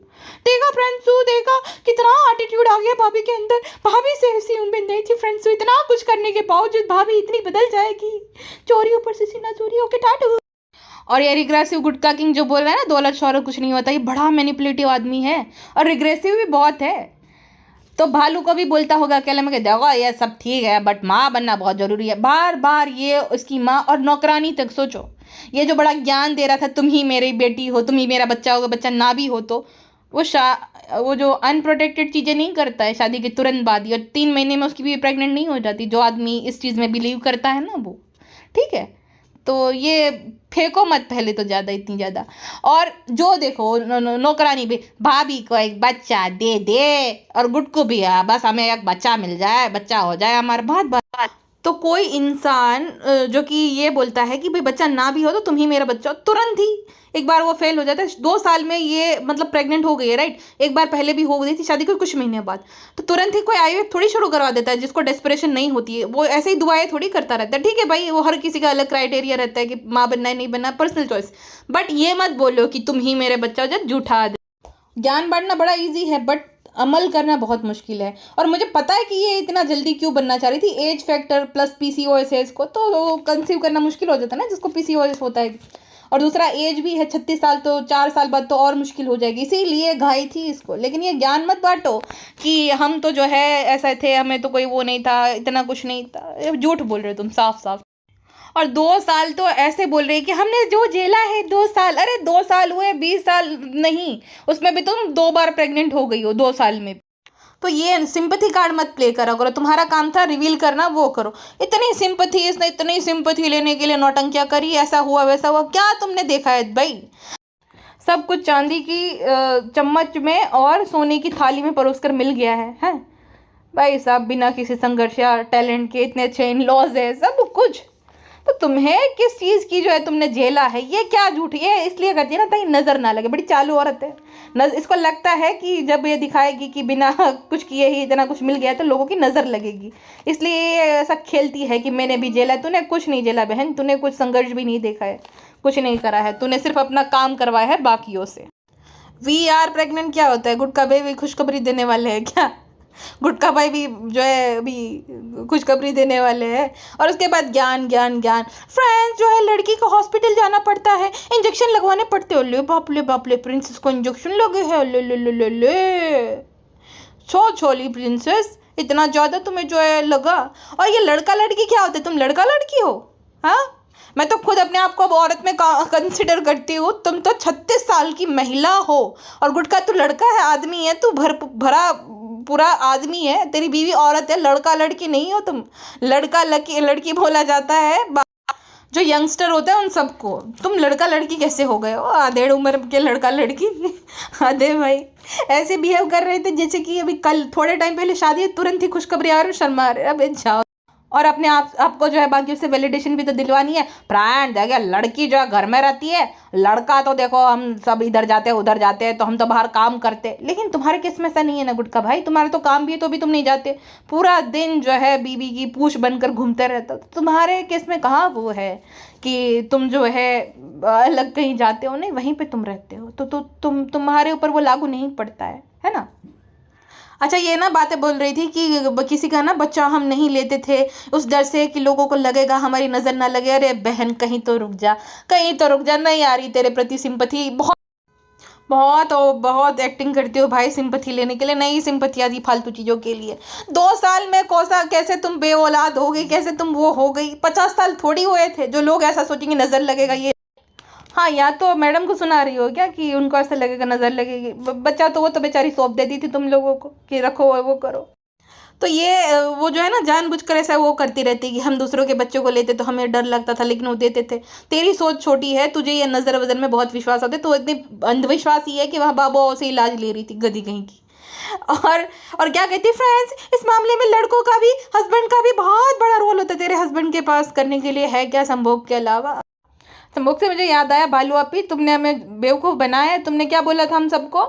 देखा फ्रेंड्सू, देखा कितना एटीट्यूड आ गया भाभी के अंदर। भाभी से ऐसी उम्मीद नहीं थी फ्रेंड्सू, इतना कुछ करने के बावजूद भाभी इतनी बदल जाएगी। चोरी ऊपर से सीना चोरी होके टाटू। और ये रिग्रेसिव गुटका किंग जो बोल रहा है ना दौलत शोहरत कुछ नहीं होता, ये बड़ा मैनिपुलेटिव आदमी है और रिग्रेसिव भी बहुत है। तो भालू को भी बोलता होगा अकेले में कि देखो ये सब ठीक है बट माँ बनना बहुत ज़रूरी है। बार बार ये उसकी माँ और नौकरानी तक, सोचो, ये जो बड़ा ज्ञान दे रहा था, तुम ही मेरी बेटी हो, तुम ही मेरा बच्चा होगा, बच्चा ना भी हो तो वो जो अनप्रोटेक्टेड चीज़ें नहीं करता है शादी के तुरंत बाद ही, और 3 महीने में उसकी भी प्रेग्नेंट नहीं हो जाती। जो आदमी इस चीज़ में बिलीव करता है ना वो, ठीक है। तो ये फेंको मत पहले तो ज़्यादा, इतनी ज़्यादा। और जो देखो नौकरानी भी, भाभी को एक बच्चा दे दे और गुटकू भी है, बस हमें एक बच्चा मिल जाए, बच्चा हो जाए हमारा, बहुत बात। तो कोई इंसान जो कि ये बोलता है कि भाई बच्चा ना भी हो तो तुम ही मेरा बच्चा हो, तुरंत ही एक बार वो फेल हो जाता है। 2 साल में ये मतलब प्रेग्नेंट हो गई है, राइट। एक बार पहले भी हो गई थी शादी के कुछ महीने बाद, तो तुरंत ही कोई आईवीएफ थोड़ी शुरू करवा देता है जिसको डेस्परेशन नहीं होती है। वो ऐसे ही दुआएं थोड़ी करता रहता है, ठीक है भाई, वो हर किसी का अलग क्राइटेरिया रहता है कि माँ बनना है नहीं बनना, पर्सनल चॉइस। बट ये मत बोलो कि तुम ही मेरे बच्चा हो, जब झूठा। ज्ञान बांटना बड़ा ईजी है बट अमल करना बहुत मुश्किल है। और मुझे पता है कि ये इतना जल्दी क्यों बनना चाह रही थी। एज फैक्टर प्लस पीसीओएस है इसको, तो कंसीव करना मुश्किल हो जाता है ना जिसको पीसीओएस होता है। और दूसरा एज भी है 36 साल, तो 4 साल बाद तो और मुश्किल हो जाएगी, इसीलिए घाई थी इसको। लेकिन ये ज्ञान मत बांटो कि हम तो जो है ऐसा थे, हमें तो कोई वो नहीं था, इतना कुछ नहीं था। झूठ बोल रहे हो तुम साफ साफ। और 2 साल तो ऐसे बोल रहे हैं कि हमने जो झेला है 2 साल। अरे 2 साल हुए, 20 साल नहीं, उसमें भी तुम 2 बार प्रेग्नेंट हो गई हो 2 साल में। तो ये सिंपैथी कार्ड मत प्ले करा करो। तुम्हारा काम था रिवील करना, वो करो। इतनी सिंपैथी, इसने इतनी सिंपैथी लेने के लिए नौटंकियाँ करी, ऐसा हुआ वैसा हुआ, क्या तुमने देखा है भाई। सब कुछ चांदी की चम्मच में और सोने की थाली में परोस कर मिल गया है भाई साहब, बिना किसी संघर्ष या टैलेंट के। इतने अच्छे इन लॉज है सब कुछ, तो तुम्हें किस चीज़ की जो है तुमने झेला है। ये क्या झूठ, ये इसलिए करती है ना ताकि नज़र ना लगे। बड़ी चालू औरत है। इसको लगता है कि जब ये दिखाएगी कि बिना कुछ किए ही इतना कुछ मिल गया है तो लोगों की नज़र लगेगी, इसलिए ये ऐसा खेलती है कि मैंने भी झेला है। तूने कुछ नहीं झेला बहन, तूने कुछ संघर्ष भी नहीं देखा है, कुछ नहीं करा है। तूने सिर्फ अपना काम करवाया है बाकियों से। वी आर प्रेग्नेंट क्या होता है? गुटका भाई भी खुशखबरी देने वाले हैं क्या? गुटका भाई भी जो है अभी खुशखबरी देने वाले हैं। और उसके बाद ज्ञान ज्ञान ज्ञान। फ्रेंड्स, जो है लड़की को हॉस्पिटल जाना पड़ता है, इंजेक्शन लगवाने पड़ते हो। ले बाप ले प्रिंसेस को इंजेक्शन लगे हैं, ले छोली प्रिंसेस, इतना ज़्यादा तुम्हें जो है लगा। और ये लड़का लड़की क्या होते, तुम लड़का लड़की हो? हाँ, मैं तो खुद अपने आप को अब औरत में कंसिडर करती हूँ। तुम तो 36 साल की महिला हो और गुटका तू लड़का है, आदमी है, तू भरा पूरा आदमी है। तेरी बीवी औरत है, लड़का लड़की नहीं हो तुम। लड़का लड़की बोला जाता है जो यंगस्टर होते हैं उन सबको। तुम लड़का लड़की कैसे हो गए हो? आधेड़ उम्र के लड़का लड़की। आधे भाई ऐसे बिहेव कर रहे थे जैसे कि अभी कल थोड़े टाइम पहले शादी है, तुरंत ही खुशखबरी आ रही, शर्मा रहे। अब जाओ। और अपने आपको जो है बाकियों से वैलिडेशन भी तो दिलवानी है। फ्रेंड देखिए, लड़की जो है घर में रहती है, लड़का तो देखो हम सब इधर जाते हैं उधर जाते हैं, तो हम तो बाहर काम करते हैं। लेकिन तुम्हारे केस में ऐसा नहीं है ना गुटका भाई, तुम्हारे तो काम भी है तो भी तुम नहीं जाते, पूरा दिन जो है बीवी की पूछ बनकर घूमते रहते हो। तुम्हारे केस में कहाँ वो है कि तुम जो है अलग कहीं जाते हो, नहीं वहीं पे तुम रहते हो, तो तुम्हारे ऊपर वो लागू नहीं पड़ता है ना। अच्छा, ये ना बातें बोल रही थी कि किसी का ना बच्चा हम नहीं लेते थे उस डर से कि लोगों को लगेगा हमारी नज़र ना लगे। अरे बहन, कहीं तो रुक जा, कहीं तो रुक जा, नहीं आ रही तेरे प्रति सिंपथी। बहुत बहुत और बहुत एक्टिंग करती हो भाई सिंपथी लेने के लिए, नहीं सिंपथी आदि फालतू चीज़ों के लिए। 2 साल में कोसा कैसे तुम बे औलाद हो गई, कैसे तुम वो हो गई। 50 साल थोड़ी हुए थे जो लोग ऐसा सोचेंगे नज़र लगेगा ये। हाँ, या तो मैडम को सुना रही हो क्या कि उनको ऐसा लगेगा नज़र लगेगी। बच्चा तो वो तो बेचारी सौंप देती थी तुम लोगों को कि रखो वो करो। तो ये वो जो है ना जानबूझकर ऐसा वो करती रहती कि हम दूसरों के बच्चों को लेते तो हमें डर लगता था लेकिन वो देते थे। तेरी सोच छोटी है, तुझे ये नज़र वज़र में बहुत विश्वास होता है, तो इतनी अंधविश्वासी है कि वहाँ बाबा से इलाज ले रही थी गधी कहीं की। और और क्या कहती फ्रेंड्स, इस मामले में लड़कों का भी, हस्बैंड का भी बहुत बड़ा रोल होता है। तेरे हस्बैंड के पास करने के लिए है क्या संभोग के अलावा। संभोग से मुझे याद आया, बालू आपी तुमने हमें बेवकूफ़ बनाया है। तुमने क्या बोला था हम सबको,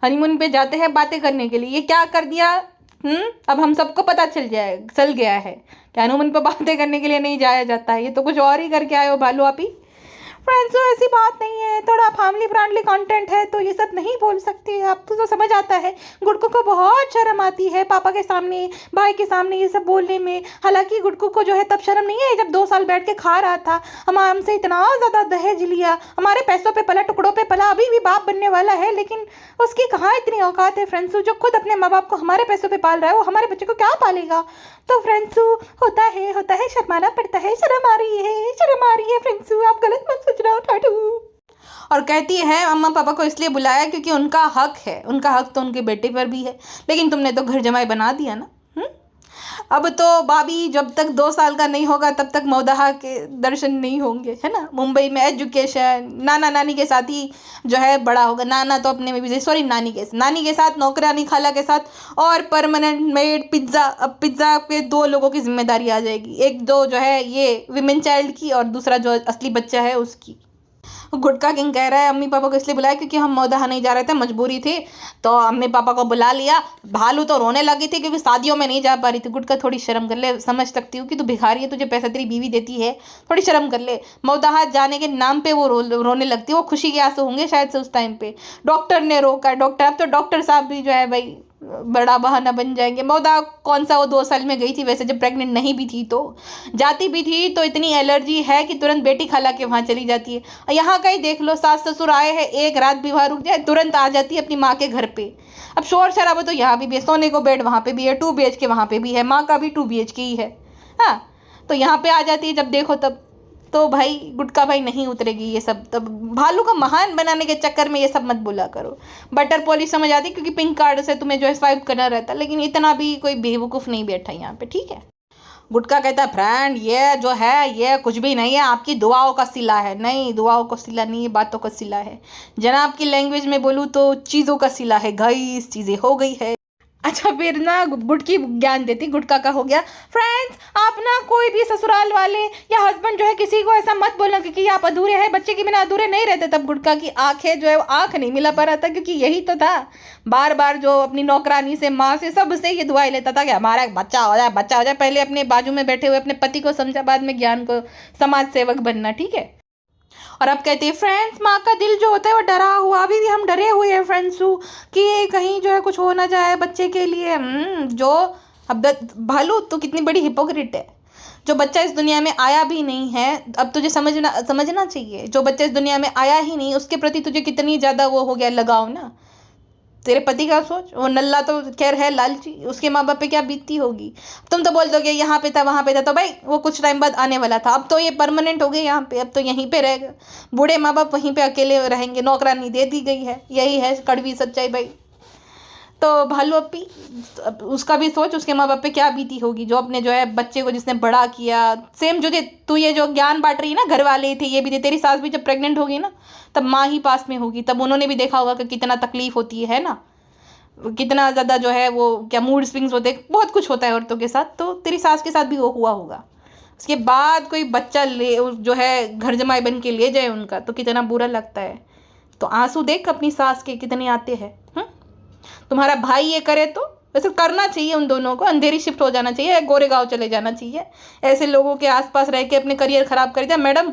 हनीमून पे जाते हैं बातें करने के लिए, ये क्या कर दिया। अब हम सबको पता चल गया है कि हनीमून पे बातें करने के लिए नहीं जाया जाता है, ये तो कुछ और ही करके आए हो बालू आपी। फ्रेंड्स, तो ऐसी बात नहीं है, थोड़ा फैमिली फ्रेंडली कंटेंट है तो ये सब नहीं बोल सकती। आपको तो समझ आता है, गुड़कू को बहुत शर्म आती है पापा के सामने, भाई के सामने ये सब बोलने में। हालांकि गुड़कू को जो है तब शर्म नहीं है जब 2 साल बैठ के खा रहा था, हम हमसे इतना ज़्यादा दहेज लिया, हमारे पैसों पे पला, टुकड़ों पे पला, अभी भी बाप बनने वाला है, लेकिन उसकी कहाँ इतनी औकात है फ्रेंड्स। जो खुद अपने माँ बाप को हमारे पैसों पे पाल रहा है, वो हमारे बच्चे को क्या पालेगा। तो फ्रेंड्स, होता है, शर्माना पड़ता है, शर्म आ रही है फ्रेंड्स, आप गलत मत सोच रहे हो ठाटू। और कहती है अम्मा पापा को इसलिए बुलाया क्योंकि उनका हक है, उनका हक तो उनके बेटे पर भी है, लेकिन तुमने तो घर जमाई बना दिया ना। अब तो भाभी जब तक 2 साल का नहीं होगा तब तक मौदहा के दर्शन नहीं होंगे, है ना। मुंबई में एजुकेशन, नाना नानी के साथ ही जो है बड़ा होगा। नाना तो अपने में भी, सॉरी, नानी के साथ, नौकरानी खाला के साथ, और परमानेंट मेड पिज्ज़ा। अब पिज्ज़ा पे 2 लोगों की जिम्मेदारी आ जाएगी, एक दो जो है ये विमेन चाइल्ड की और दूसरा जो असली बच्चा है उसकी। गुटका किंग कह रहा है अम्मी पापा को इसलिए बुलाया क्योंकि हम मौदहा नहीं जा रहे थे, मजबूरी थी, तो अम्मी पापा को बुला लिया। भालू तो रोने लगी थी क्योंकि शादियों में नहीं जा पा रही थी। गुटका थोड़ी शर्म कर ले, समझ सकती हूँ कि तू भिखारी है, तुझे पैसा तेरी बीवी देती है, थोड़ी शर्म कर ले। मौदहा जाने के नाम पे वो रोने लगती है, वो खुशी के आंसू होंगे शायद से उस टाइम पे। डॉक्टर ने रोका, अब तो डॉक्टर साहब भी जो है भाई बड़ा बहाना बन जाएंगे। मौदा कौन सा वो 2 साल में गई थी, वैसे जब प्रेग्नेंट नहीं भी थी तो जाती भी थी, तो इतनी एलर्जी है कि तुरंत बेटी खाला के वहाँ चली जाती है। यहाँ का ही देख लो, सास ससुर आए हैं, एक रात भी वहाँ रुक जाए तुरंत आ जाती है अपनी माँ के घर पे। अब शोर शराबा तो यहाँ भी है, सोने को बेड वहाँ पे भी है, 2 BHK वहाँ पे भी है, माँ का भी 2 BHK ही है। हाँ, तो यहाँ पे आ जाती है जब देखो तब। तो भाई गुटका भाई नहीं उतरेगी ये सब। तब भालू को महान बनाने के चक्कर में ये सब मत बोला करो। बटर पॉलिश समझ आती क्योंकि पिंक कार्ड से तुम्हें जो है स्वाइप करना रहता, लेकिन इतना भी कोई बेवकूफ़ नहीं बैठा यहाँ पे, ठीक है। गुटका कहता है फ्रेंड ये जो है ये कुछ भी नहीं है, आपकी दुआओं का सिला है। नहीं, दुआओं का सिला नहीं है, बातों का सिला है। जनाब की लैंग्वेज में बोलूँ तो चीज़ों का सिला है, गाइस चीज़ें हो गई है। अच्छा, फिर ना गुटकी ज्ञान देती, गुटका का हो गया। फ्रेंड्स, आप ना कोई भी ससुराल वाले या हस्बैंड जो है किसी को ऐसा मत बोलना क्योंकि आप अधूरे हैं, बच्चे के बिना अधूरे नहीं रहते। तब गुटका की आंखें जो है आंख नहीं मिला पा रहा था क्योंकि यही तो था, बार बार जो अपनी नौकरानी से, माँ से, सबसे ये दुआएं लेता था कि हमारा एक बच्चा हो जाए, बच्चा हो जाए। पहले अपने बाजू में बैठे हुए अपने पति को समझा, बाद में ज्ञान को, समाज सेवक बनना, ठीक है। और अब कहते हैं फ्रेंड्स, माँ का दिल जो होता है वो डरा हुआ, अभी भी हम डरे हुए हैं फ्रेंड्स कि कहीं जो है कुछ हो ना जाए बच्चे के लिए। जो अब भालू तो कितनी बड़ी हिपोक्रेट है, जो बच्चा इस दुनिया में आया भी नहीं है। अब तुझे समझना चाहिए, जो बच्चा इस दुनिया में आया ही नहीं उसके प्रति तुझे कितनी ज़्यादा वो हो गया लगाव ना। तेरे पति का सोच, वो नल्ला तो खैर है लालची, उसके माँ बाप पे क्या बीतती होगी। तुम तो बोल दोगे यहाँ पे था वहाँ पे था, तो भाई वो कुछ टाइम बाद आने वाला था, अब तो ये परमानेंट हो गए यहाँ पे, अब तो यहीं पे रहेगा। बूढ़े माँ बाप वहीं पे अकेले रहेंगे, नौकरानी दे दी गई है, यही है कड़वी सच्चाई भाई। तो भालू अपी उसका भी सोच, उसके माँ बाप पे क्या बीती होगी, जो अपने जो है बच्चे को जिसने बड़ा किया। सेम जो तू ये जो ज्ञान बांट रही है ना, घर वाले थे ये भी थे, तेरी सास भी जब प्रेग्नेंट होगी ना तब माँ ही पास में होगी, तब उन्होंने भी देखा होगा कि कितना तकलीफ होती है ना। कितना ज़्यादा जो है वो क्या मूड स्विंग्स होते हैं, बहुत कुछ होता है औरतों के साथ, तो तेरी सास के साथ भी वो हुआ होगा। उसके बाद कोई बच्चा ले जो है घर जमाई बन के ले जाए उनका, तो कितना बुरा लगता है। तो आंसू देख अपनी सास के कितने आते हैं। तुम्हारा भाई ये करे तो वैसे करना चाहिए, उन दोनों को अंधेरी शिफ्ट हो जाना चाहिए, गोरेगांव चले जाना चाहिए। ऐसे लोगों के आसपास रह के अपने करियर ख़राब कर दिया। मैडम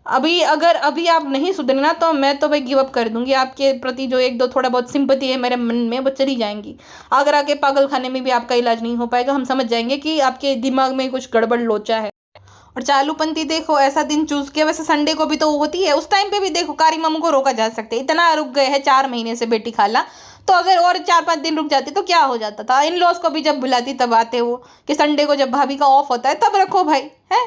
अगर अभी आप नहीं सुधरना तो मैं तो भाई गिव अप कर दूंगी। आपके प्रति जो एक दो थोड़ा बहुत सिंपति है मेरे मन में वो चली जाएंगी। आगरा के पागल खाने में भी आपका इलाज नहीं हो पाएगा। हम समझ जाएंगे कि आपके दिमाग में कुछ गड़बड़ लोचा है। और चालूपंथी देखो ऐसा दिन चूज किया, वैसे संडे को भी तो होती है, उस टाइम पे भी देखो कारी मामू को रोका जा सकते, इतना रुक गए हैं 4 महीने से बेटी खाला, तो अगर और 4-5 दिन रुक जाती तो क्या हो जाता था। इन लॉज को भी जब बुलाती तब आते वो कि संडे को जब भाभी का ऑफ होता है तब रखो भाई। है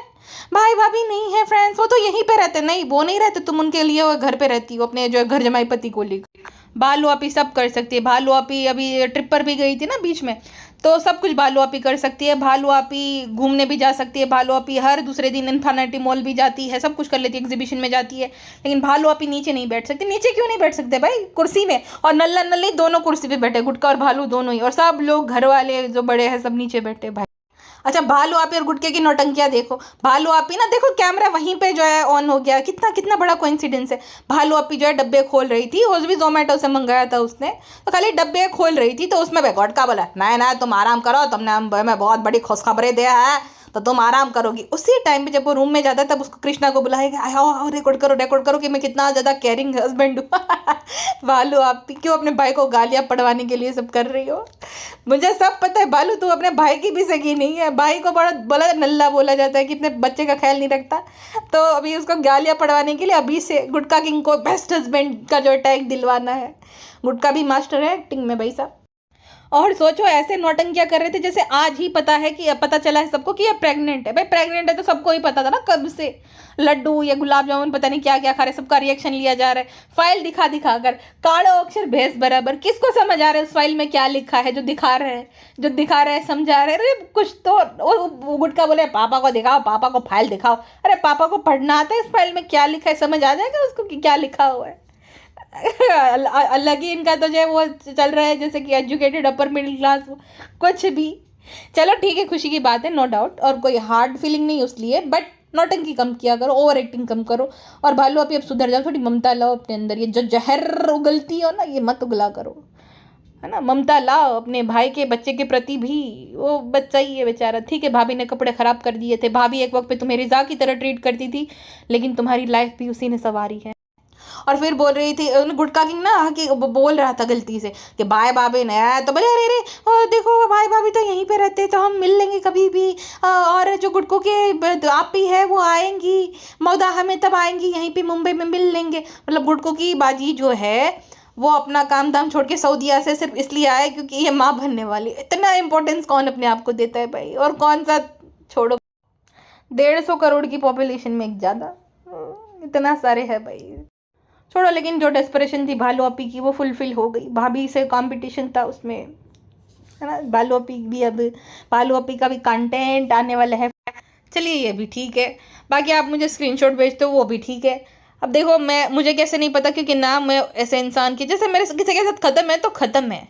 भाई भाभी नहीं है फ्रेंड्स, वो तो यहीं पे रहते, नहीं वो नहीं रहते, तुम उनके लिए वो घर पे रहती हो अपने जो घर जमाई पति को लेकर। भालू आपी सब कर सकती है। भालू आपी अभी ट्रिप पर भी गई थी ना बीच में, तो सब कुछ भालू आपी कर सकती है। भालू आपी घूमने भी जा सकती है। भालू आपी हर दूसरे दिन इन्फिनिटी मॉल भी जाती है, सब कुछ कर लेती है, एग्जीबिशन में जाती है। लेकिन भालू आपी नीचे नहीं बैठ सकती। नीचे क्यों नहीं बैठ सकते भाई? कुर्सी में, और नल्ला नल्ली दोनों कुर्सी पे बैठे, गुटका और भालू दोनों ही, और सब लोग घर वाले जो बड़े हैं सब नीचे बैठे भाई। अच्छा भालू आपी और गुटके की नौटंकियां देखो। भालू आपी ना देखो कैमरा वहीं पे जो है ऑन हो गया, कितना कितना बड़ा कोइंसिडेंस है। भालू आपी जो है डब्बे खोल रही थी, वो भी जोमेटो से मंगाया था उसने, तो खाली डब्बे खोल रही थी, तो उसमें गुटका बोला नहीं तुम आराम करो, तुमने हमें बहुत बड़ी खुशखबरी दिया है तो तुम आराम करोगी। उसी टाइम पे जब वो रूम में जाता है तब उसको कृष्णा को बुलाएगा, आओ रिकॉर्ड करो कि मैं कितना ज़्यादा केयरिंग हस्बैंड हूँ। भालू आप क्यों अपने भाई को गालियाँ पढ़वाने के लिए सब कर रही हो? मुझे सब पता है भालू, तू अपने भाई की भी सगी नहीं है। भाई को बड़ा बोला नल्ला बोला जाता है कि अपने बच्चे का ख्याल नहीं रखता, तो अभी उसको गालियाँ पढ़वाने के लिए अभी से गुटका किंग को बेस्ट हस्बैंड का जो टैग दिलवाना है। गुटका भी मास्टर है एक्टिंग में भाई साहब। और सोचो ऐसे नौटंकियां कर रहे थे जैसे आज ही पता चला है सबको कि ये प्रेग्नेंट है। भाई प्रेग्नेंट है तो सबको ही पता था ना कब से। लड्डू या गुलाब जामुन पता नहीं क्या क्या खा रहे, सबका रिएक्शन लिया जा रहा है। फाइल दिखा कर काड़ो अक्षर भैंस बराबर, किसको समझ आ रहा है उस फाइल में क्या लिखा है? जो दिखा रहे हैं समझा रहे। अरे कुछ तो वो गुटका बोले पापा को दिखाओ, पापा को फाइल दिखाओ। अरे पापा को पढ़ना आता है, इस फाइल में क्या लिखा है समझ आ जाएगा उसको कि क्या लिखा हुआ है। अलग ही इनका तो जो है वो चल रहा है जैसे कि एजुकेटेड अपर मिडिल क्लास कुछ भी। चलो ठीक है, खुशी की बात है नो डाउट, और कोई हार्ड फीलिंग नहीं उसलिए, बट नौटंकी कम किया करो, ओवर एक्टिंग कम करो। और भालू अभी अब सुधर जाओ, थोड़ी ममता लाओ अपने अंदर। ये जो जहर उगलती हो ना ये मत उगला करो, है ना। ममता लाओ अपने भाई के बच्चे के प्रति भी। वो बच्चा ही है बेचारा। ठीक है भाभी ने कपड़े ख़राब कर दिए थे, भाभी एक वक्त पे तुम्हें रिजा की तरह ट्रीट करती थी, लेकिन तुम्हारी लाइफ भी उसी ने संवारी है। और फिर बोल रही थी गुटका किंग ना कि बोल रहा था गलती से कि भाई भाभी ने, तो बोले अरे अरे देखो भाई भाभी तो यहीं पे रहते तो हम मिल लेंगे कभी भी, और जो गुटकों के आप ही है वो आएंगी मौदाहा में, तब आएंगी यहीं पे मुंबई में मिल लेंगे। मतलब गुटकों की बाजी जो है वो अपना काम धाम छोड़ के सऊदीया से सिर्फ इसलिए आए क्योंकि ये माँ बनने वाली। इतना इंपॉर्टेंस कौन अपने आप को देता है भाई? और कौन सा छोड़ो 150 करोड़ की पॉपुलेशन में एक ज़्यादा, इतना सारे है भाई, छोड़ो। लेकिन जो डेस्परेशन थी भालू अपी की वो फुलफिल हो गई। भाभी से कंपटीशन था उसमें, है ना। भालू अपी का भी कंटेंट आने वाला है। चलिए ये भी ठीक है। बाकी आप मुझे स्क्रीनशॉट भेजते हो वो भी ठीक है। अब देखो मुझे कैसे नहीं पता, क्योंकि ना मैं ऐसे इंसान की जैसे मेरे किसी के साथ ख़त्म है तो ख़त्म है,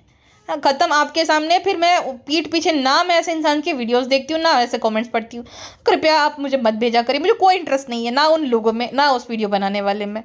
ख़त्म आपके सामने। फिर मैं पीठ पीछे ना मैं ऐसे इंसान की वीडियोस देखती हूँ, ना ऐसे कमेंट्स पढ़ती हूँ। कृपया आप मुझे मत भेजा करिए, मुझे कोई इंटरेस्ट नहीं है ना उन लोगों में, ना उस वीडियो बनाने वाले में।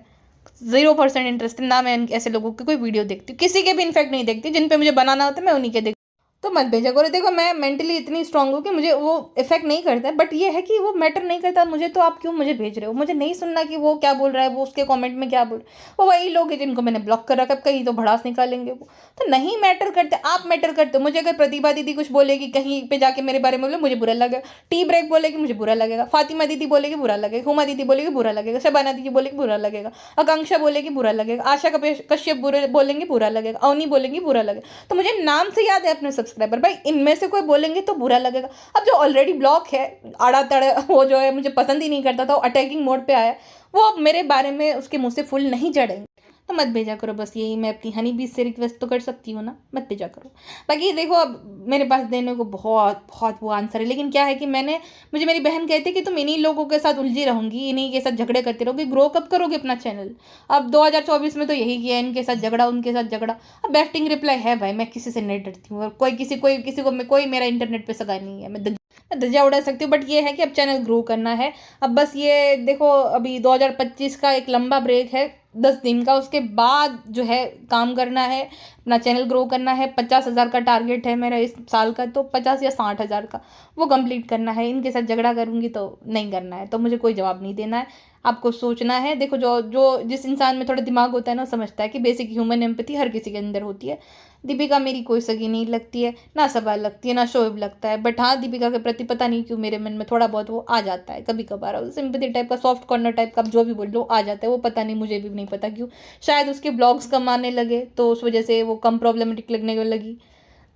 0% इंटरेस्ट है ना मैं ऐसे लोगों की कोई वीडियो देखती हूँ, किसी के भी इनफेक्ट नहीं देखती। जिन पे मुझे बनाना होता है मैं उन्हीं के देखती हूँ, तो मत भेजा करो। देखो मैं मेंटली इतनी स्ट्रांग हूँ कि मुझे वो इफेक्ट नहीं करता है, बट ये है कि वो मैटर नहीं करता मुझे, तो आप क्यों मुझे भेज रहे हो? मुझे नहीं सुनना कि वो क्या बोल रहा है, वो उसके कमेंट में क्या बोल रहा है। वो वही लोग हैं जिनको मैंने ब्लॉक कर रखा है, कहीं तो भड़ास निकालेंगे वो, तो नहीं मैटर करते। आप मैटर करते हो। मुझे अगर प्रतिभा दीदी कुछ बोलेगी कहीं पे जाके मेरे बारे में बोले मुझे बुरा लगेगा, टी ब्रेक बोलेगी मुझे बुरा लगेगा, फातिमा दीदी बोलेगी बुरा लगेगा, हुमा दीदी बोलेगी बुरा लगेगा, शबाना दीदी बोलेगी बुरा लगेगा, आकांक्षा बोलेगी बुरा लगेगा, आशा कश्यप बुरे बोलेंगे बुरा लगेगा, अवनी बोलेंगी बुरा लगेगा। तो मुझे नाम से याद है अपने सब्सक्राइबर भाई, इनमें से कोई बोलेंगे तो बुरा लगेगा। अब जो ऑलरेडी ब्लॉक है आड़ा तड़े, वो जो है मुझे पसंद ही नहीं करता था, वो अटैकिंग मोड पे आया, वो मेरे बारे में उसके मुंह से फुल नहीं चढ़ेंगे। तो मत भेजा करो। बस यही मैं अपनी हनी बीज से रिक्वेस्ट तो कर सकती हूँ ना, मत भेजा करो। बाकी देखो अब मेरे पास देने को बहुत बहुत वो आंसर है, लेकिन क्या है कि मुझे मेरी बहन कहती है कि तुम इन्हीं लोगों के साथ उलझी रहूंगी, इन्हीं के साथ झगड़े करते रहोगे, ग्रो कब करोगे अपना चैनल। अब 2024 में तो यही किया, इनके साथ झगड़ा उनके साथ झगड़ा। अब बेस्टिंग रिप्लाई है भाई, मैं किसी से नहीं डरती हूँ, और कोई मेरा इंटरनेट पे सगा नहीं है, मैं धज्जियां उड़ा सकती हूँ। बट ये है कि अब चैनल ग्रो करना है। अब बस ये देखो, अभी 2025 का एक लंबा ब्रेक है 10 दिन का, उसके बाद जो है काम करना है, अपना चैनल ग्रो करना है। 50,000 का टारगेट है मेरा इस साल का, तो 50 या 60,000 का वो कंप्लीट करना है। इनके साथ झगड़ा करूँगी तो नहीं करना है, तो मुझे कोई जवाब नहीं देना है, आपको सोचना है। देखो जो जो जिस इंसान में थोड़ा दिमाग होता है ना, समझता है कि बेसिक ह्यूमन एम्पैथी हर किसी के अंदर होती है। दीपिका मेरी कोई सगी नहीं लगती है, ना सबा लगती है, ना शोएब लगता है, बट हाँ दीपिका के प्रति पता नहीं क्यों मेरे मन में थोड़ा बहुत वो आ जाता है कभी कभार, सिंपैथी टाइप का, सॉफ्ट कॉर्नर टाइप का, जो भी बोल लो आ जाता है वो, पता नहीं, मुझे भी नहीं पता क्यों। शायद उसके ब्लॉग्स कम आने लगे तो उस वजह से वो कम प्रॉब्लमेटिक लगने लगी,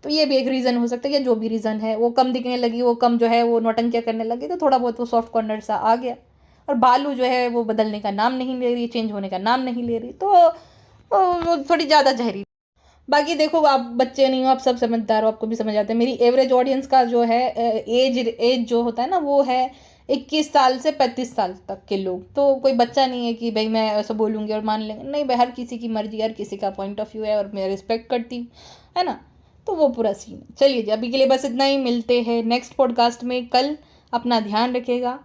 तो ये भी एक रीज़न हो सकता है, या जो भी रीज़न है, वो कम दिखने लगी, वो कम जो है वो नौटंकियाँ करने लगी, तो थोड़ा बहुत वो सॉफ्ट कॉर्नर सा आ गया। और बालू जो है वो बदलने का नाम नहीं ले रही, चेंज होने का नाम नहीं ले रही, तो वो थोड़ी ज़्यादा जहरी। बाकी देखो आप बच्चे नहीं हो, आप सब समझदार हो, आपको भी समझ आता है। मेरी एवरेज ऑडियंस का जो है एज जो होता है ना, वो है 21 साल से 35 साल तक के लोग, तो कोई बच्चा नहीं है कि भाई मैं ऐसा बोलूँगी और मान लेंगे, नहीं भाई, हर किसी की मर्जी, हर किसी का पॉइंट ऑफ व्यू है, और मैं रिस्पेक्ट करती हूँ, है ना। तो वो पूरा सीन है। चलिए जी, अभी के लिए बस इतना ही, मिलते हैं नेक्स्ट पॉडकास्ट में कल। अपना ध्यान रखिएगा,